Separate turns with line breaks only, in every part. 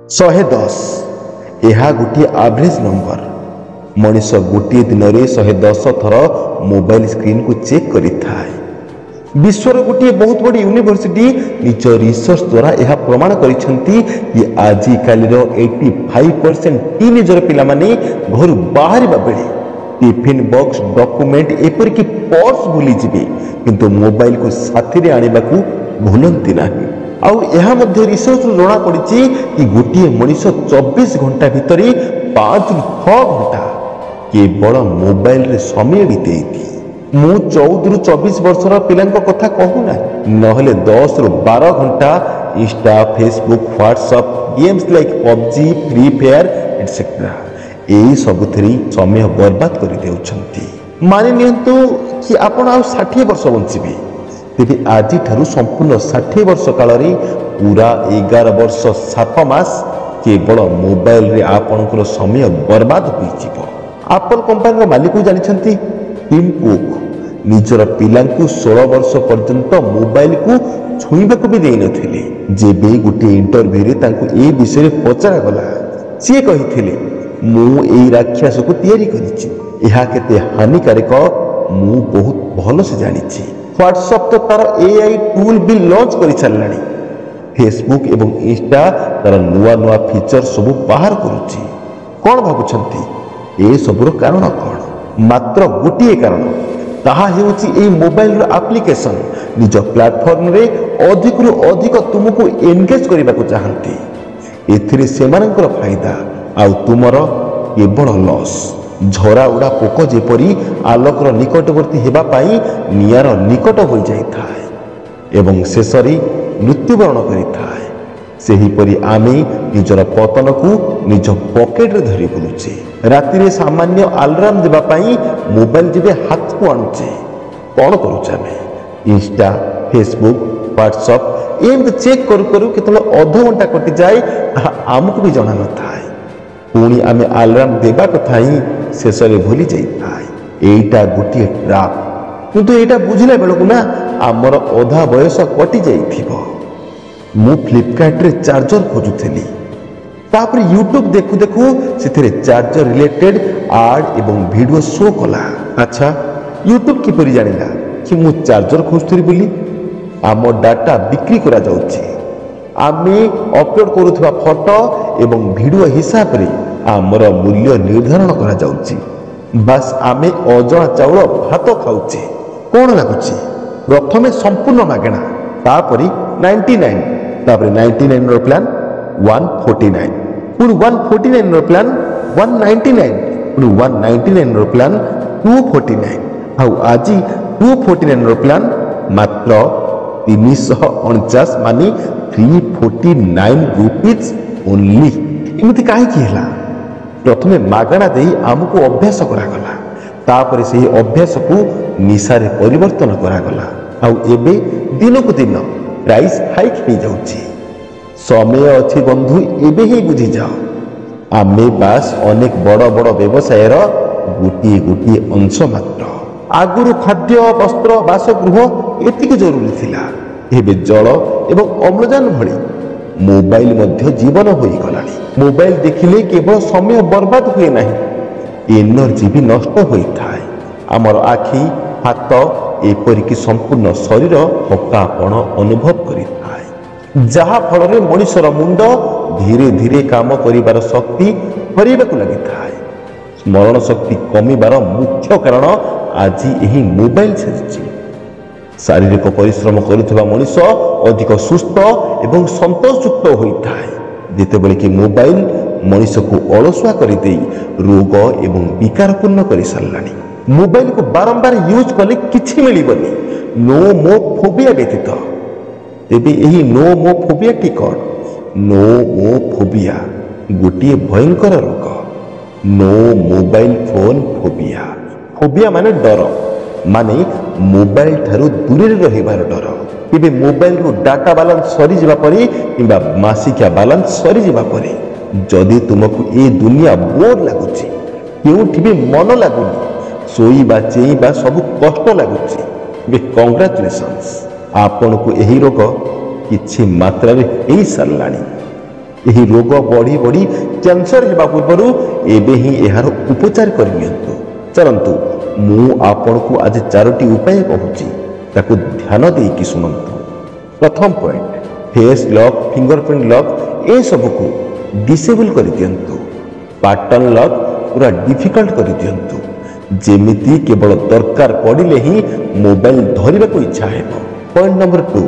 110 ଏହା ଗୋଟିଏ average number. Manish गोटे दिन में 110 थर मोबाइल स्क्रीन को चेक करिथा। विश्वर गोटे बहुत बड़ी यूनिवर्सिटी निज रिसर्च द्वारा यह प्रमाण करिसेंती कि आजिकाली 85% टीनेजर पिला माने घर बाहर बेले टिफिन बॉक्स डॉक्यूमेंट एपरिक पर्स भूली जिबे किंतु मोबाइल को साथी रे आनिबा को भूलंती नाही। आउ यह मध्य रिसर्च जना पड़ी कि गोटे मनीष 24 घंटा भितर 5 ରୁ 6 घंटा केवल मोबाइल रे समय बीते। मु 14 ରୁ 24 वर्षर पिला कथा कहूना नहले 10 ରୁ 12 घंटा Insta Facebook WhatsApp games like PUBG free fire etcetera यही सबुथरी समय बर्बाद कर देउछंती। मानि नियंतु कि आपण आ 60 वर्ष बंचिबे तेबे आज संपूर्ण 60 वर्ष काल पूरा 11 वर्ष 7 मास केवल मोबाइल रे आपणकर समय बर्बाद हो। एप्पल कंपनी मालिक जानिछंती टिम कुक निजर पिलांकु 16 वर्ष पर्यंत मोबाइल को छुईबा को भी देई नथिले। जेबे गोटे इंटरव्यू रे तांको ए विषय पचरा गला सी कहिथिले मु एई राक्षस को तैयारी करिछि एहा केते हानिकारक मु बहुत भलो से जानिछि। व्हाट्सएप तो तार एआई टूल भी लॉन्च कर सारानी। फेसबुक एवं इंस्टा तार नुआ नुआ फीचर सब बाहर करुच्ची। कौन भावुंट ए सबुर कारण कौन? मात्र गोटे कारण ताहा हेउची ए मोबाइल एप्लिकेशन निज प्लेटफॉर्म रे अधिक रु अधिक तुमको एंगेज करने को चाहती। एथिरे सेमानकर फायदा आउ तुमर केवल लॉस। झरा उड़ा पोक जेपरी आलोकर निकटवर्ती हेबा पाई नियार निकट हो जाइथाय एवं शेषरी मृत्युवरण करिथाय। सेहीपरि आमे निजर पतन को निज पॉकेट रे धरि बुलुचे। राति रे सामान्य अलार्म देबा पाई मोबाइल जेबे हाथ को आणुचे कोन करूचे आमे इंस्टा फेसबुक व्हाट्सएप एम चेक करू करू केतलो आधा घंटा कटि जाए आमको भी जणा न थाय। पुणी आमे अलार्म देबा कथा ही शेष भूली जाए। एटा गोटे ट्राप किंतु एटा बुझिला बेलकु ना आमर अधा बयस कटि जाइथिबो। मु फ्लिपकार्ट रे चार्जर खोजुथली तापर यूट्यूब देखु देखु सेथिरे चार्जर रिलेटेड आड एवं वीडियो शो कला। अच्छा यूट्यूब किपरि जानिला कि मु चार्जर खोजुथली बोली? आम डाटा बिक्री करा जाउछि। आमे अपलोड करूथबा फोटो एवं वीडियो हिसाब रे आमर मूल्य निर्धारण करा जाउछि। बस आमे अजणा चाउल भात खाउछि। कोन लागुछि? प्रथमे संपूर्ण मागणा तापरि 99 तापरि 99 रो प्लान 149 पुणी 149 रो प्लान 199 पुणी 199 रो प्लान 249 आउ आजी 249 रो प्लान मात्र 349 मानी 349 रुपीज ओनली। एमती कहीं है प्रथमे मागणा दे आमको अभ्यास करागला तापरे से अभ्यास को निशारे परिवर्तन करागला आउ एबे दिन को दिन प्राइस हाइक हो जाउछि। समय अच्छी बंधु एबे ही बुझी जाओ आमे बास अनेक बड़ बड़ व्यवसायर गोटे गोटे अंश मात्र। आगुरु खाद्य वस्त्र बासगृह एतिक जरूरी थिला एबे जल एवं अम्लजान भली मोबाइल मध्य जीवन हो गलानी। मोबाइल देखिले केवल समय बर्बाद हुए नहीं एनर्जी भी नष्ट होता है। आमर आखि हाथ एपरिक संपूर्ण शरीर थकापण अनुभव करिथाय जहा फल रे मनुष्यर मुंड धीरे धीरे काम करिवार शक्ति हरिबाकु लागिथाय। स्मरण शक्ति कमिबार मुख्य कारण आज यही मोबाइल छेछि। शारीरिक परिश्रम करुवा मनुष्य अधिक सुस्थ एवं संतोषयुक्त होता है जितेबले कि मोबाइल मनुष्य को अलसुआ करदे रोग एवं विकारपूर्ण कर सारानी। मोबाइल को बारंबार यूज कले किछि मिलबनी नो मो फोबिया व्यतीत। तेबे यही नो मो फोबिया टी कौन? नो मो फोबिया गोटे भयंकर रोग। No mobile phone phobia. Phobia माने डर माने मोबाइल ठारू दूर रहिबार डर। तेबे मोबाइल रो डाटा बैलेंस सरी जिबा परे किबा मासिकिया बैलेंस सरी जिबा परे जदि तुमको ए दुनिया बोर लागुची केउठी भी मन लागुनी सोईबा चेईबा सब कष्ट लागुची बे कांग्रेचुलेशंस आपन को एही रोग किछि मात्रा रे एई सारलानी। ଏହି ରୋଗ ବଢ଼ି ବଢ଼ି କ୍ୟାନ୍ସର ହେବା ପୂର୍ବରୁ ଏବେ ହିଁ ଏହାର ଉପଚାର କରିନିଅନ୍ତୁ। ଚାଲନ୍ତୁ ମୁଁ ଆପଣଙ୍କୁ ଆଜି 4ଟି ଉପାୟ କହୁଛି, ତାକୁ ଧ୍ୟାନ ଦେଇକି ଶୁଣନ୍ତୁ। ପ୍ରଥମ point, face lock, fingerprint lock ଏସବୁକୁ ଡିସେବଲ୍ କରିଦିଅନ୍ତୁ। ପାଟର୍ନ ଲକ୍ ପୁରା ଡିଫିକଲ୍ଟ କରିଦିଅନ୍ତୁ, ଯେମିତି କେବଳ ଦରକାର ପଡ଼ିଲେ ହିଁ ମୋବାଇଲ ଧରିବାକୁ ଇଚ୍ଛା ହେବ। ପଏଣ୍ଟ ନମ୍ବର 2,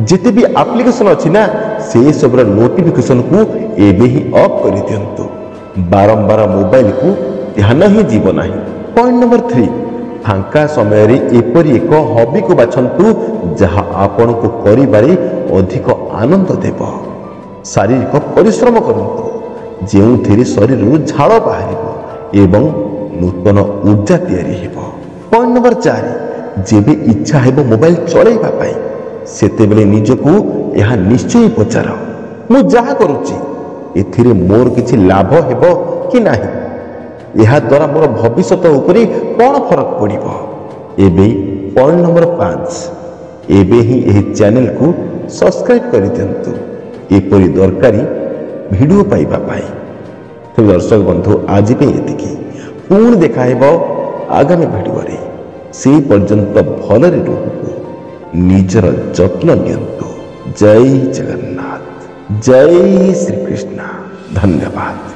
ଯେତେ ବି ଆପ୍ଲିକେସନ୍ ଅଛି ନା ସେସବୁର ନୋଟିଫିକେସନକୁ ଏବେ ହିଁ ଅଫ୍ କରିଦିଅନ୍ତୁ। ବାରମ୍ବାର ମୋବାଇଲକୁ ଧ୍ୟାନ ହିଁ ଯିବ ନାହିଁ। ପଏଣ୍ଟ ନମ୍ବର 3, ଫାଙ୍କା ସମୟରେ ଏପରି ଏକ ହବିକୁ ବାଛନ୍ତୁ ଯାହା ଆପଣଙ୍କୁ କରିବାରେ ଅଧିକ ଆନନ୍ଦ ଦେବ। ଶାରୀରିକ ପରିଶ୍ରମ କରନ୍ତୁ, ଯେଉଁଥିରେ ଶରୀରରୁ ଝାଳ ବାହାରିବ ଏବଂ ନୂତନ ଉର୍ଜା ତିଆରି ହେବ। ପଏଣ୍ଟ ନମ୍ବର 4, ଯେବେ ଇଚ୍ଛା ହେବ ମୋବାଇଲ ଚଳାଇବା ପାଇଁ ସେତେବେଳେ ନିଜକୁ ଏହା ନିଶ୍ଚୟ ପଚାର, ମୁଁ ଯାହା କରୁଛି ଏଥିରେ ମୋର କିଛି ଲାଭ ହେବ କି ନାହିଁ, ଏହାଦ୍ୱାରା ମୋର ଭବିଷ୍ୟତ ଉପରେ କ'ଣ ଫରକ ପଡ଼ିବ। ଏବେ ପଏଣ୍ଟ ନମ୍ବର 5, ଏବେ ହିଁ ଏହି ଚ୍ୟାନେଲକୁ ସବସ୍କ୍ରାଇବ୍ କରିଦିଅନ୍ତୁ ଏପରି ଦରକାରୀ ଭିଡ଼ିଓ ପାଇବା ପାଇଁ। ଦର୍ଶକ ବନ୍ଧୁ, ଆଜି ପାଇଁ ଏତିକି। ପୁଣି ଦେଖା ହେବ ଆଗାମୀ ଭିଡ଼ିଓରେ। ସେହି ପର୍ଯ୍ୟନ୍ତ ଭଲରେ ରୁହନ୍ତୁ, ନିଜର ଯତ୍ନ ନିଅନ୍ତୁ। ଜୟ ଜଗନ୍ନାଥ, ଜୟ ଶ୍ରୀକୃଷ୍ଣ, ଧନ୍ୟବାଦ।